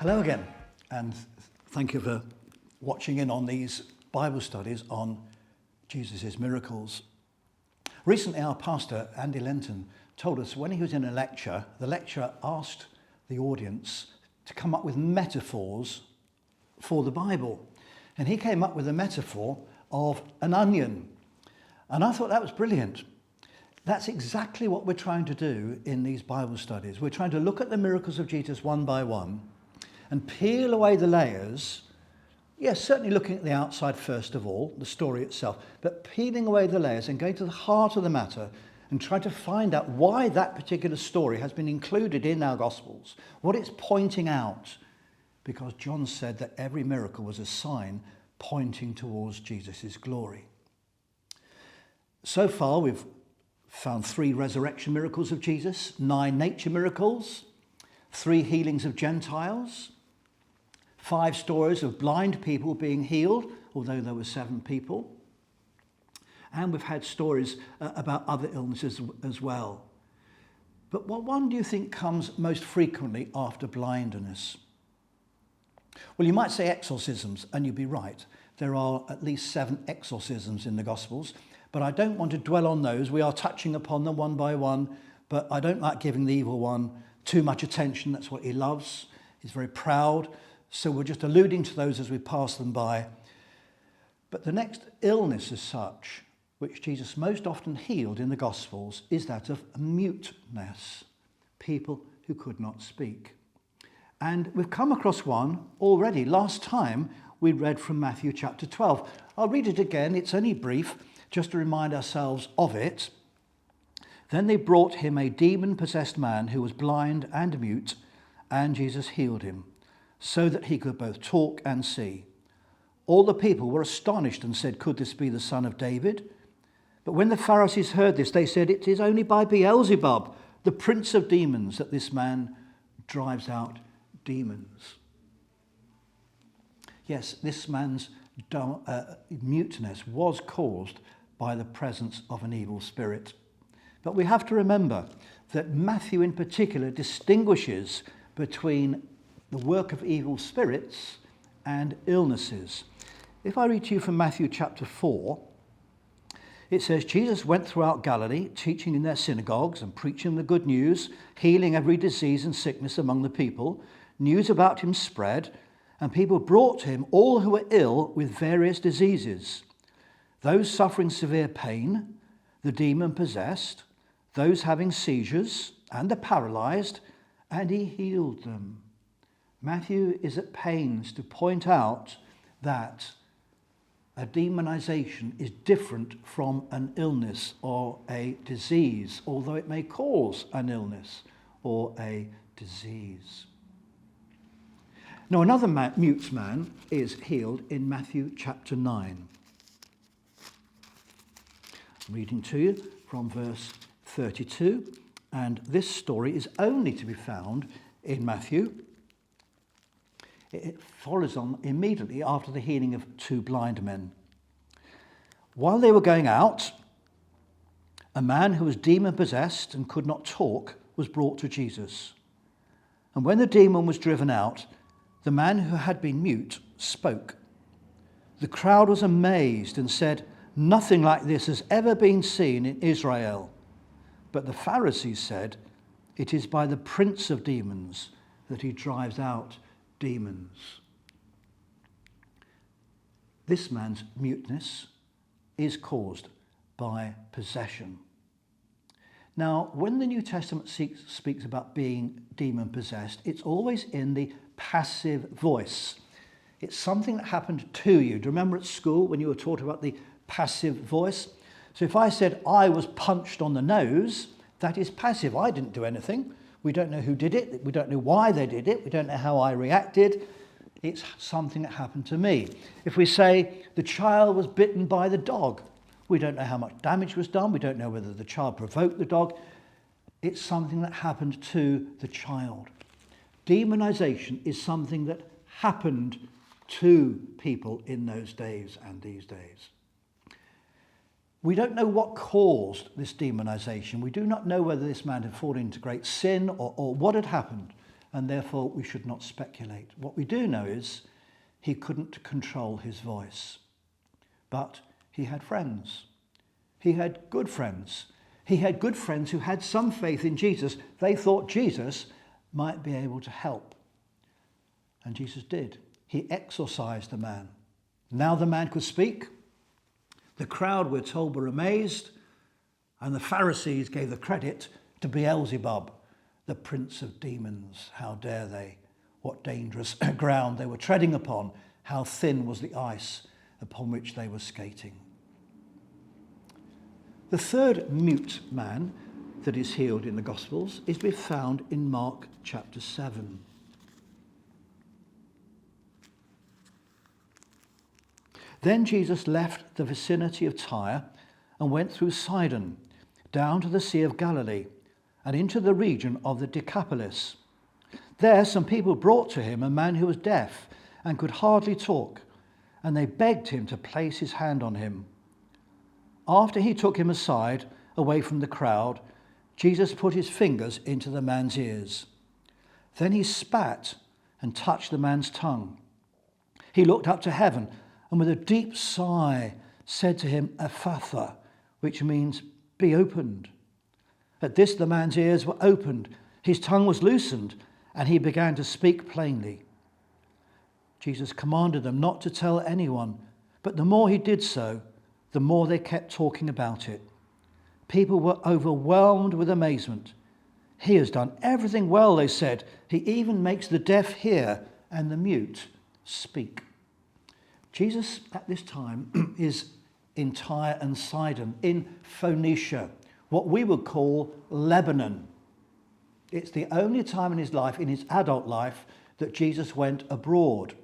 Hello again, and thank you for watching in on these Bible studies on Jesus' miracles. Recently, our pastor, Andy Lenton, told us when he was in a lecture, the lecturer asked the audience to come up with metaphors for the Bible. And he came up with a metaphor of an onion. And I thought that was brilliant. That's exactly what we're trying to do in these Bible studies. We're trying to look at the miracles of Jesus one by one and peel away the layers. Yes, certainly looking at the outside first of all, the story itself, but peeling away the layers and going to the heart of the matter and trying to find out why that particular story has been included in our Gospels, what it's pointing out, because John said that every miracle was a sign pointing towards Jesus' glory. So far, we've found 3 resurrection miracles of Jesus, 9 nature miracles, 3 healings of Gentiles, 5 stories of blind people being healed, although there were 7 people. And we've had stories about other illnesses as well. But what one do you think comes most frequently after blindness? Well, you might say exorcisms, and you'd be right. There are at least 7 exorcisms in the Gospels, but I don't want to dwell on those. We are touching upon them one by one, but I don't like giving the evil one too much attention. That's what he loves. He's very proud. So we're just alluding to those as we pass them by. But the next illness as such, which Jesus most often healed in the Gospels, is that of muteness, people who could not speak. And we've come across one already. Last time we read from Matthew chapter 12. I'll read it again. It's only brief, just to remind ourselves of it. Then they brought him a demon-possessed man who was blind and mute, and Jesus healed him, so that he could both talk and see. All the people were astonished and said, "Could this be the son of David?" But when the Pharisees heard this, they said, "It is only by Beelzebub, the prince of demons, that this man drives out demons." Yes, this man's muteness was caused by the presence of an evil spirit. But we have to remember that Matthew in particular distinguishes between the work of evil spirits and illnesses. If I read to you from Matthew chapter 4, it says, Jesus went throughout Galilee, teaching in their synagogues and preaching the good news, healing every disease and sickness among the people. News about him spread, and people brought to him all who were ill with various diseases, those suffering severe pain, the demon-possessed, those having seizures, and the paralyzed, and he healed them. Matthew is at pains to point out that a demonization is different from an illness or a disease, although it may cause an illness or a disease. Now, another mute man is healed in Matthew chapter 9. I'm reading to you from verse 32, and this story is only to be found in Matthew. It follows on immediately after the healing of 2 blind men. While they were going out, a man who was demon-possessed and could not talk was brought to Jesus. And when the demon was driven out, the man who had been mute spoke. The crowd was amazed and said, "Nothing like this has ever been seen in Israel." But the Pharisees said, "It is by the prince of demons that he drives out demons." This man's muteness is caused by possession. Now, when the New Testament speaks about being demon-possessed, it's always in the passive voice. It's something that happened to you. Do you remember at school when you were taught about the passive voice? So if I said I was punched on the nose, that is passive. I didn't do anything. We don't know who did it. We don't know why they did it. We don't know how I reacted. It's something that happened to me. If we say the child was bitten by the dog, we don't know how much damage was done. We don't know whether the child provoked the dog. It's something that happened to the child. Demonization is something that happened to people in those days and these days. We don't know what caused this demonization. We do not know whether this man had fallen into great sin or what had happened. and therefore we should not speculate. What we do know is he couldn't control his voice, but he had friends. He had good friends. He had good friends who had some faith in Jesus. They thought Jesus might be able to help. And Jesus did. He exorcised the man. Now the man could speak. The crowd, we're told, were amazed, and the Pharisees gave the credit to Beelzebub, the prince of demons. How dare they? What dangerous ground they were treading upon. How thin was the ice upon which they were skating. The third mute man that is healed in the Gospels is to be found in Mark chapter 7. Then Jesus left the vicinity of Tyre and went through Sidon, down to the Sea of Galilee, and into the region of the Decapolis. There some people brought to him a man who was deaf and could hardly talk, and they begged him to place his hand on him. After he took him aside, away from the crowd, Jesus put his fingers into the man's ears. Then he spat and touched the man's tongue. He looked up to heaven and with a deep sigh said to him, "Ephphatha," which means be opened. At this the man's ears were opened, his tongue was loosened, and he began to speak plainly. Jesus commanded them not to tell anyone, but the more he did so, the more they kept talking about it. People were overwhelmed with amazement. "He has done everything well," they said. "He even makes the deaf hear and the mute speak." Jesus at this time is in Tyre and Sidon, in Phoenicia, what we would call Lebanon. It's the only time in his life, in his adult life, that Jesus went abroad.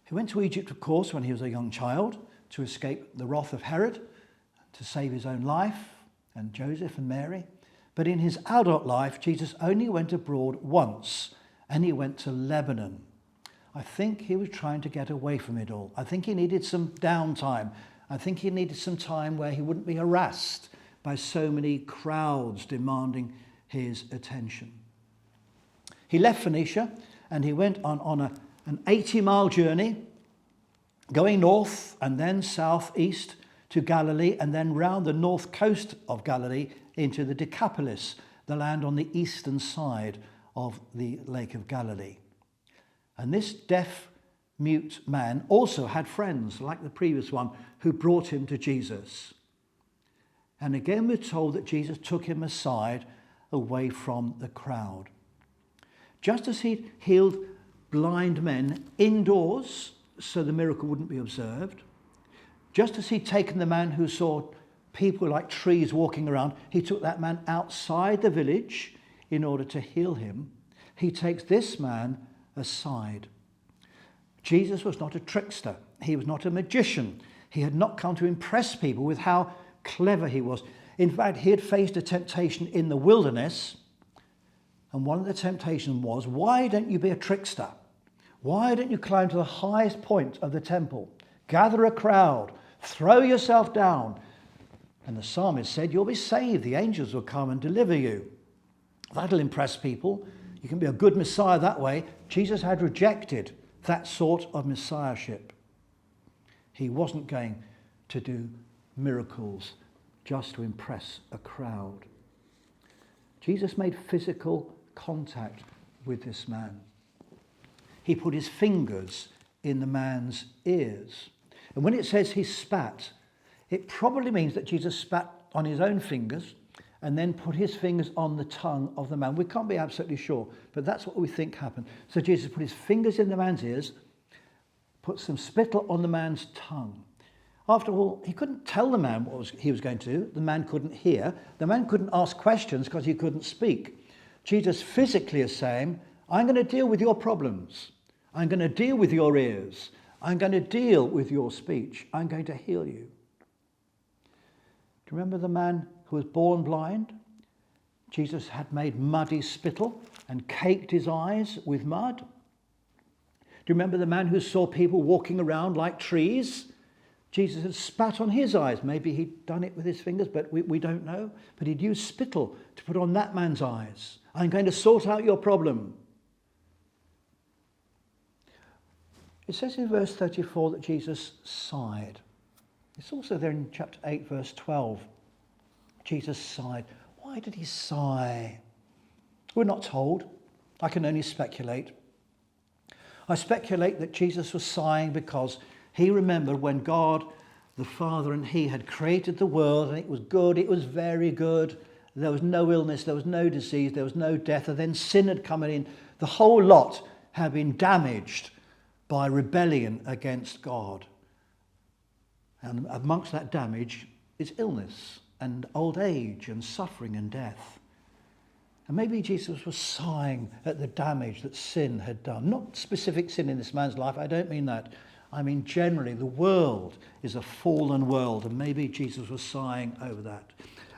He went to Egypt, of course, when he was a young child, to escape the wrath of Herod, to save his own life, and Joseph and Mary. But in his adult life, Jesus only went abroad once, and he went to Lebanon. I think he was trying to get away from it all. I think he needed some downtime. I think he needed some time where he wouldn't be harassed by so many crowds demanding his attention. He left Phoenicia and he went on an 80-mile journey, going north and then southeast to Galilee, and then round the north coast of Galilee into the Decapolis, the land on the eastern side of the Lake of Galilee. And this deaf, mute man also had friends, like the previous one, who brought him to Jesus. And again we're told that Jesus took him aside away from the crowd. Just as he healed blind men indoors so the miracle wouldn't be observed, just as he'd taken the man who saw people like trees walking around, he took that man outside the village in order to heal him. He takes this man aside. Jesus was not a trickster. He was not a magician. He had not come to impress people with how clever he was. In fact, he had faced a temptation in the wilderness, and one of the temptations was, why don't you be a trickster? Why don't you climb to the highest point of the temple, gather a crowd, throw yourself down? And the psalmist said, you'll be saved. The angels will come and deliver you. That'll impress people. You can be a good Messiah that way. Jesus had rejected that sort of Messiahship. He wasn't going to do miracles just to impress a crowd. Jesus made physical contact with this man. He put his fingers in the man's ears. And when it says he spat, it probably means that Jesus spat on his own fingers and then put his fingers on the tongue of the man. We can't be absolutely sure, but that's what we think happened. So Jesus put his fingers in the man's ears, put some spittle on the man's tongue. After all, he couldn't tell the man what he was going to do. The man couldn't hear. The man couldn't ask questions because he couldn't speak. Jesus physically is saying, I'm going to deal with your problems. I'm going to deal with your ears. I'm going to deal with your speech. I'm going to heal you. Do you remember the man who was born blind? Jesus had made muddy spittle and caked his eyes with mud. Do you remember the man who saw people walking around like trees? Jesus had spat on his eyes. Maybe he'd done it with his fingers, but we don't know. But he'd used spittle to put on that man's eyes. I'm going to sort out your problem. It says in verse 34 that Jesus sighed. It's also there in chapter 8, verse 12. Jesus sighed. Why did he sigh? We're not told. I can only speculate. I speculate that Jesus was sighing because he remembered when God, the Father, and he had created the world, and it was good, it was very good. There was no illness, there was no disease, there was no death, and then sin had come in. The whole lot had been damaged by rebellion against God. And amongst that damage is illness and old age and suffering and death. And maybe Jesus was sighing at the damage that sin had done. Not specific sin in this man's life, I don't mean that. I mean generally the world is a fallen world, and maybe Jesus was sighing over that.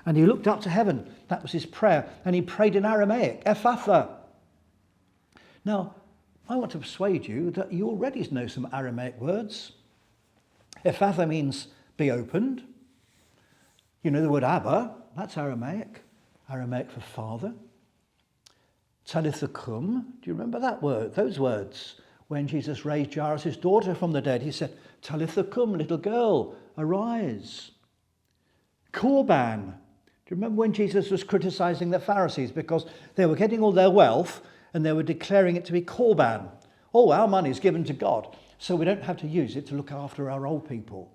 And he looked up to heaven. That was his prayer. And he prayed in Aramaic, Ephatha. Now, I want to persuade you that you already know some Aramaic words. Ephatha means be opened. You know the word Abba, that's Aramaic. Aramaic for father. Talitha kum, do you remember that word, those words? When Jesus raised Jairus' daughter from the dead, he said, Talitha kum, little girl, arise. Korban. Do you remember when Jesus was criticizing the Pharisees because they were getting all their wealth and they were declaring it to be korban? Oh, our money is given to God, so we don't have to use it to look after our old people.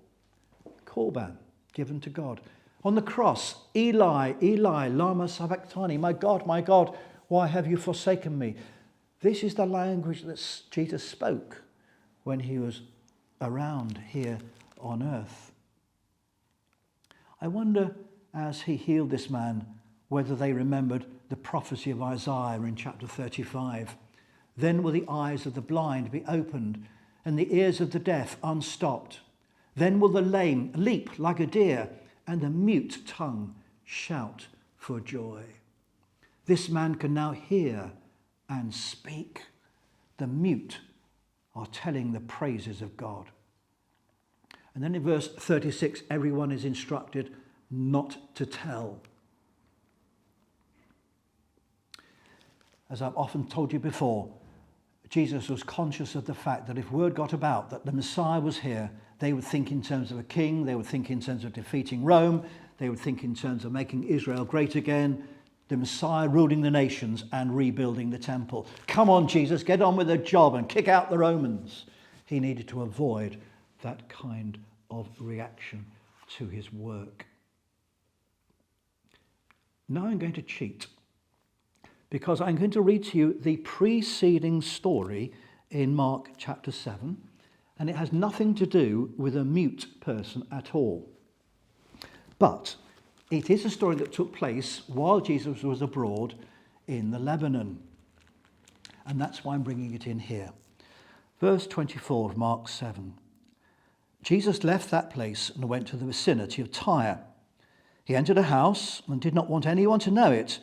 Korban, given to God. On the cross, Eli, Eli, lama sabachthani, my God, why have you forsaken me? This is the language that Jesus spoke when he was around here on earth. I wonder, as he healed this man, whether they remembered the prophecy of Isaiah in chapter 35. Then will the eyes of the blind be opened and the ears of the deaf unstopped. Then will the lame leap like a deer and the mute tongue shout for joy. This man can now hear and speak. The mute are telling the praises of God. And then in verse 36, everyone is instructed not to tell. As I've often told you before, Jesus was conscious of the fact that if word got about that the Messiah was here, they would think in terms of a king, they would think in terms of defeating Rome, they would think in terms of making Israel great again, the Messiah ruling the nations and rebuilding the temple. Come on, Jesus, get on with the job and kick out the Romans. He needed to avoid that kind of reaction to his work. Now I'm going to cheat, because I'm going to read to you the preceding story in Mark chapter 7, and it has nothing to do with a mute person at all. But it is a story that took place while Jesus was abroad in the Lebanon. And that's why I'm bringing it in here. Verse 24 of Mark 7. Jesus left that place and went to the vicinity of Tyre. He entered a house and did not want anyone to know it,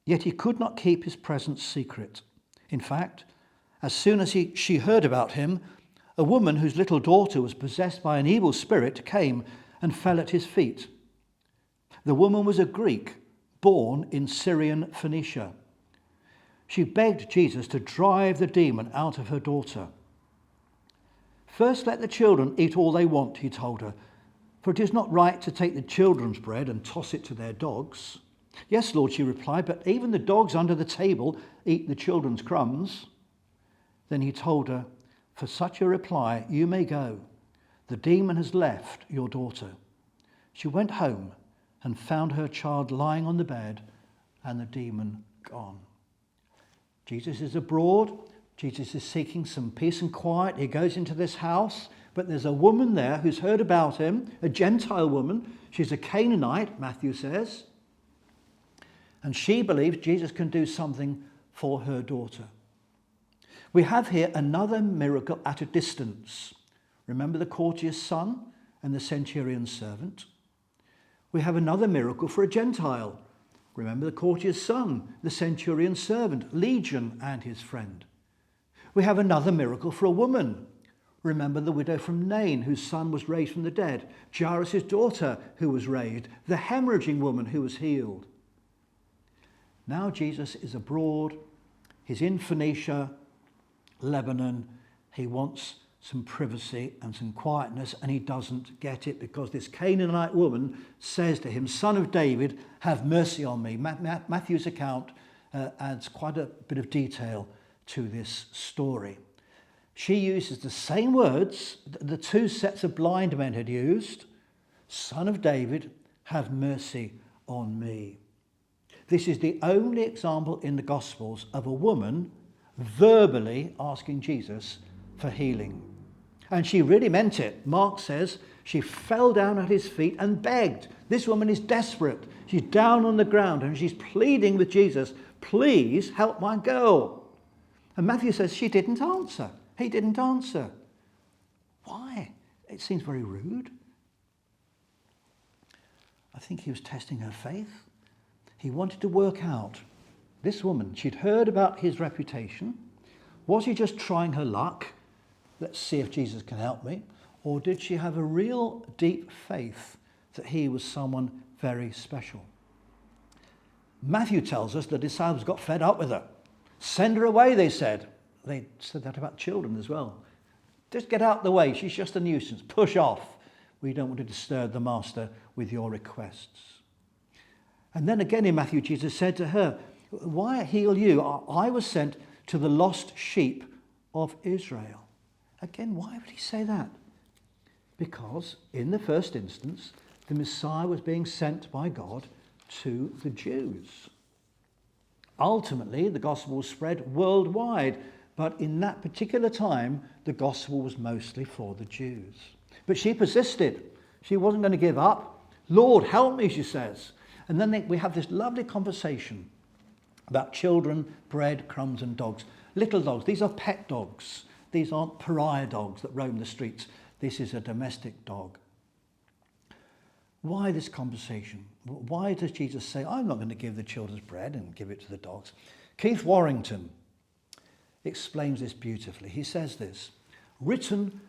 yet he could not keep his presence secret. In fact, as soon as she heard about him, a woman whose little daughter was possessed by an evil spirit came and fell at his feet. The woman was a Greek, born in Syrian Phoenicia. She begged Jesus to drive the demon out of her daughter. First, let the children eat all they want, he told her, for it is not right to take the children's bread and toss it to their dogs. Yes, Lord, she replied, but even the dogs under the table eat the children's crumbs. Then he told her, for such a reply, you may go. The demon has left your daughter. She went home and found her child lying on the bed and the demon gone. Jesus is abroad. Jesus is seeking some peace and quiet. He goes into this house, but there's a woman there who's heard about him, a Gentile woman. She's a Canaanite, Matthew says. And she believes Jesus can do something for her daughter. We have here another miracle at a distance. Remember the courtier's son and the centurion's servant? We have another miracle for a Gentile. Remember the courtier's son, the centurion's servant, Legion and his friend. We have another miracle for a woman. Remember the widow from Nain, whose son was raised from the dead, Jairus' daughter who was raised, the hemorrhaging woman who was healed. Now Jesus is abroad. He's in Phoenicia, Lebanon. He wants some privacy and some quietness, and he doesn't get it because this Canaanite woman says to him, "Son of David, have mercy on me." Matthew's account adds quite a bit of detail to this story. She uses the same words that the two sets of blind men had used. "Son of David, have mercy on me." This is the only example in the Gospels of a woman verbally asking Jesus for healing. And she really meant it. Mark says she fell down at his feet and begged. This woman is desperate. She's down on the ground and she's pleading with Jesus, "Please help my girl." And Matthew says she didn't answer. He didn't answer. Why? It seems very rude. I think he was testing her faith. He wanted to work out, this woman, she'd heard about his reputation. Was he just trying her luck? Let's see if Jesus can help me. Or did she have a real deep faith that he was someone very special? Matthew tells us the disciples got fed up with her. "Send her away," they said. They said that about children as well. "Just get out the way. She's just a nuisance. Push off. We don't want to disturb the master with your requests." And then again in Matthew, Jesus said to her, "Why heal you? I was sent to the lost sheep of Israel." Again, why would he say that? Because in the first instance, the Messiah was being sent by God to the Jews. Ultimately, the gospel was spread worldwide, but in that particular time, the gospel was mostly for the Jews. But she persisted. She wasn't going to give up. "Lord, help me," she says. And then we have this lovely conversation about children, bread, crumbs, and dogs. Little dogs. These are pet dogs. These aren't pariah dogs that roam the streets. This is a domestic dog. Why this conversation? Why does Jesus say, "I'm not going to give the children's bread and give it to the dogs"? Keith Warrington explains this beautifully. He says this: "Written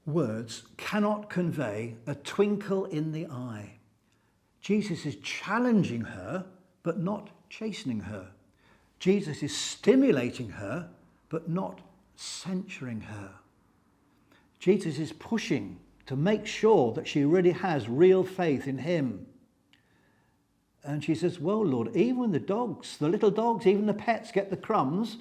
words cannot convey a twinkle in the eye. Jesus is challenging her, but not chastening her. Jesus is stimulating her, but not censuring her. Jesus is pushing to make sure that she really has real faith in him." And she says, "Well, Lord, even the dogs, the little dogs, even the pets get the crumbs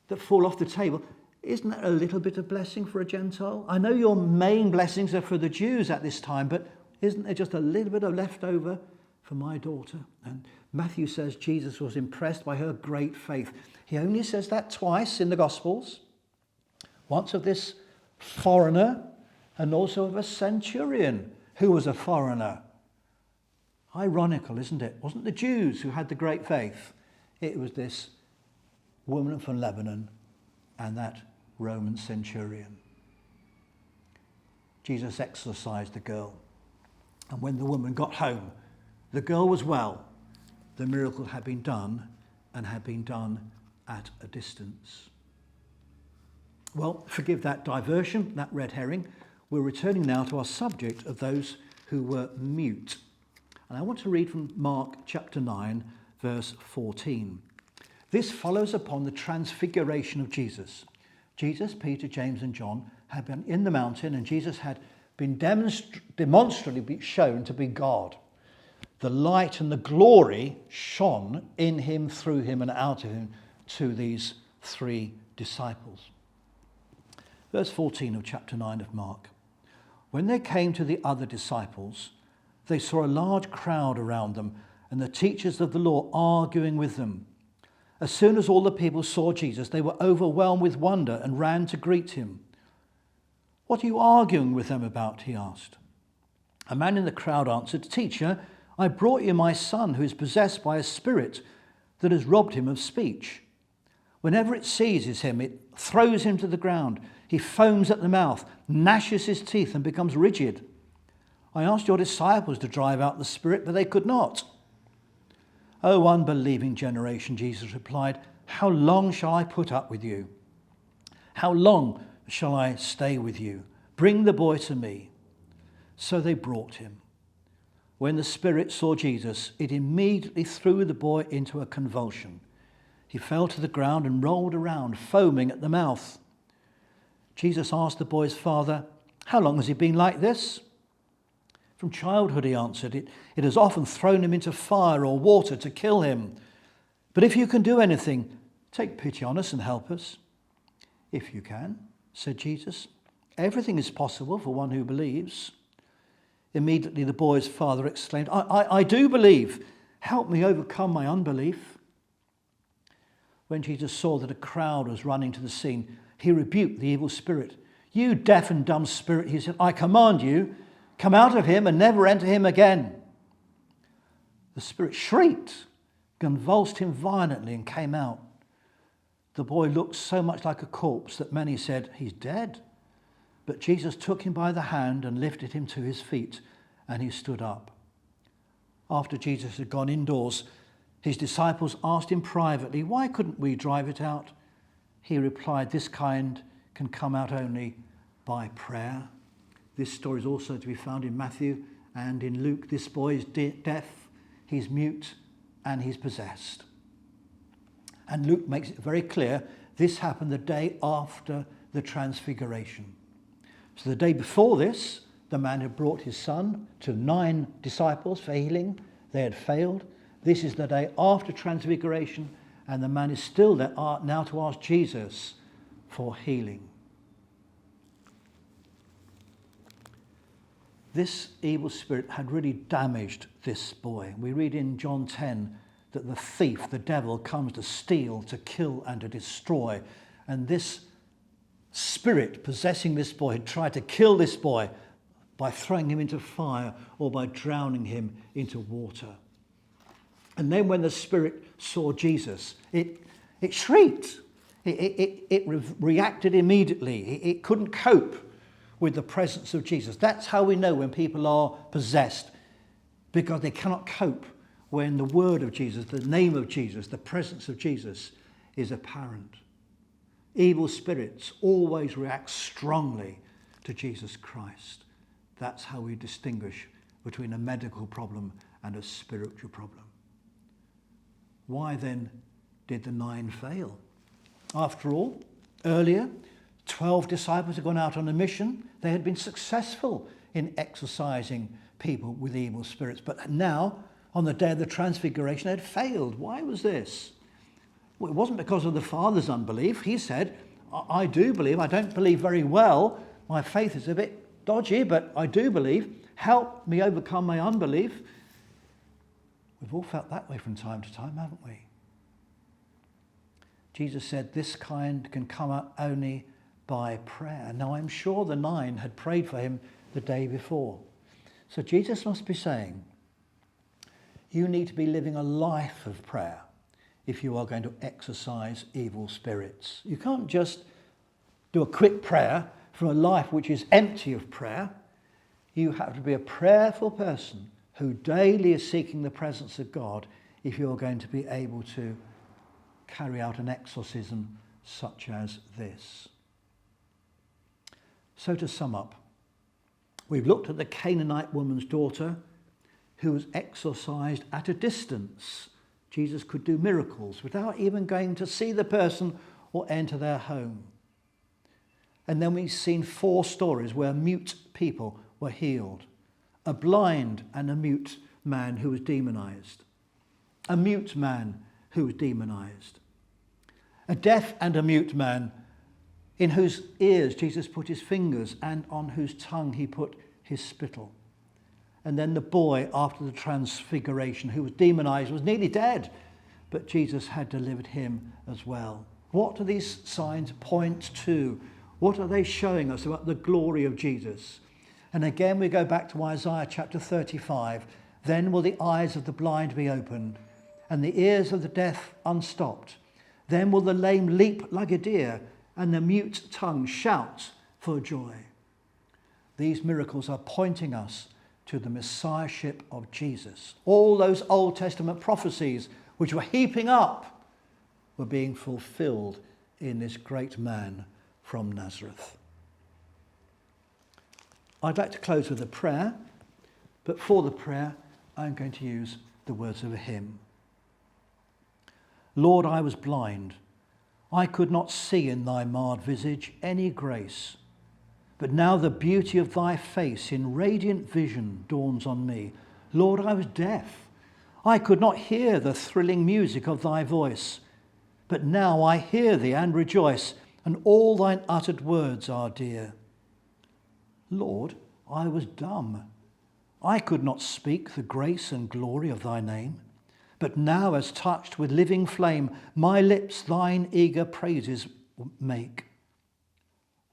that fall off the table. Isn't that a little bit of blessing for a Gentile? I know your main blessings are for the Jews at this time, but isn't there just a little bit of leftover for my daughter?" And Matthew says Jesus was impressed by her great faith. He only says that twice in the Gospels. Once of this foreigner and also of a centurion who was a foreigner. Ironical, isn't it? It wasn't the Jews who had the great faith. It was this woman from Lebanon and that Roman centurion. Jesus exorcised the girl. And when the woman got home, the girl was well. The miracle had been done and had been done at a distance. Well, forgive that diversion, that red herring. We're returning now to our subject of those who were mute. And I want to read from Mark chapter 9, verse 14. This follows upon the transfiguration of Jesus. Jesus, Peter, James and John had been in the mountain, and Jesus had been demonstrably shown to be God. The light and the glory shone in him, through him and out of him to these three disciples. Verse 14 of chapter 9 of Mark. When they came to the other disciples, they saw a large crowd around them and the teachers of the law arguing with them. As soon as all the people saw Jesus, they were overwhelmed with wonder and ran to greet him. "What are you arguing with them about?" he asked. A man in the crowd answered, "Teacher, I brought you my son who is possessed by a spirit that has robbed him of speech. Whenever it seizes him, it throws him to the ground. He foams at the mouth, gnashes his teeth and becomes rigid. I asked your disciples to drive out the spirit, but they could not." "O unbelieving generation," Jesus replied, "how long shall I put up with you? How long shall I stay with you? Bring the boy to me." So they brought him. When the spirit saw Jesus, it immediately threw the boy into a convulsion. He fell to the ground and rolled around, foaming at the mouth. Jesus asked the boy's father, "How long has he been like this?" "From childhood," he answered. It has often thrown him into fire or water to kill him. But if you can do anything, take pity on us and help us." "If you can," said Jesus. "Everything is possible for one who believes." Immediately the boy's father exclaimed, I do believe. Help me overcome my unbelief." When Jesus saw that a crowd was running to the scene, he rebuked the evil spirit. "You deaf and dumb spirit," he said, "I command you, come out of him and never enter him again." The spirit shrieked, convulsed him violently, and came out. The boy looked so much like a corpse that many said, "He's dead." But Jesus took him by the hand and lifted him to his feet, and he stood up. After Jesus had gone indoors, his disciples asked him privately, "Why couldn't we drive it out?" He replied, "This kind can come out only by prayer." This story is also to be found in Matthew and in Luke. This boy is deaf, he's mute, and he's possessed. And Luke makes it very clear this happened the day after the Transfiguration. So the day before this, the man had brought his son to 9 disciples for healing. They had failed. This is the day after Transfiguration, and the man is still there now to ask Jesus for healing. This evil spirit had really damaged this boy. We read in John 10 that the thief, the devil, comes to steal, to kill, and to destroy. And this spirit possessing this boy had tried to kill this boy by throwing him into fire or by drowning him into water. And then when the spirit saw Jesus, it shrieked. It reacted immediately. It couldn't cope with the presence of Jesus. That's how we know when people are possessed, because they cannot cope when the word of Jesus, the name of Jesus, the presence of Jesus is apparent. Evil spirits always react strongly to Jesus Christ. That's how we distinguish between a medical problem and a spiritual problem. Why then did the 9 fail? After all, earlier, 12 disciples had gone out on a mission. They had been successful in exorcising people with evil spirits. But now, on the day of the Transfiguration, they had failed. Why was this? Well, it wasn't because of the Father's unbelief. He said, I do believe. I don't believe very well. My faith is a bit dodgy, but I do believe. Help me overcome my unbelief. We've all felt that way from time to time, haven't we? Jesus said this kind can come out only by prayer. Now, I'm sure the 9 had prayed for him the day before. So Jesus must be saying, you need to be living a life of prayer if you are going to exorcise evil spirits. You can't just do a quick prayer from a life which is empty of prayer. You have to be a prayerful person who daily is seeking the presence of God if you're going to be able to carry out an exorcism such as this. So to sum up, we've looked at the Canaanite woman's daughter who was exorcised at a distance. Jesus could do miracles without even going to see the person or enter their home. And then we've seen 4 stories where mute people were healed. A blind and a mute man who was demonized. A mute man who was demonized. A deaf and a mute man in whose ears Jesus put his fingers and on whose tongue he put his spittle. And then the boy after the Transfiguration who was demonized was nearly dead, but Jesus had delivered him as well. What do these signs point to? What are they showing us about the glory of Jesus? And again we go back to Isaiah chapter 35. Then will the eyes of the blind be opened and the ears of the deaf unstopped. Then will the lame leap like a deer and the mute tongue shout for joy. These miracles are pointing us to the Messiahship of Jesus. All those Old Testament prophecies which were heaping up were being fulfilled in this great man from Nazareth. I'd like to close with a prayer, but for the prayer, I'm going to use the words of a hymn. Lord, I was blind. I could not see in thy marred visage any grace. But now the beauty of thy face in radiant vision dawns on me. Lord, I was deaf. I could not hear the thrilling music of thy voice. But now I hear thee and rejoice, and all thine uttered words are dear. Lord, I was dumb. I could not speak the grace and glory of thy name. But now, as touched with living flame, my lips thine eager praises make.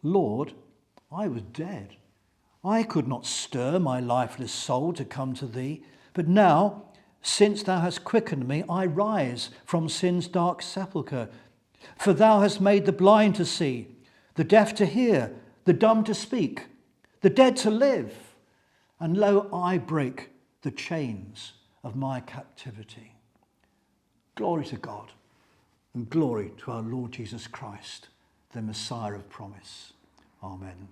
Lord, I was dead. I could not stir my lifeless soul to come to thee. But now, since thou hast quickened me, I rise from sin's dark sepulchre. For thou hast made the blind to see, the deaf to hear, the dumb to speak, the dead to live. And lo, I break the chains of my captivity. Glory to God, and glory to our Lord Jesus Christ, the Messiah of promise. Amen.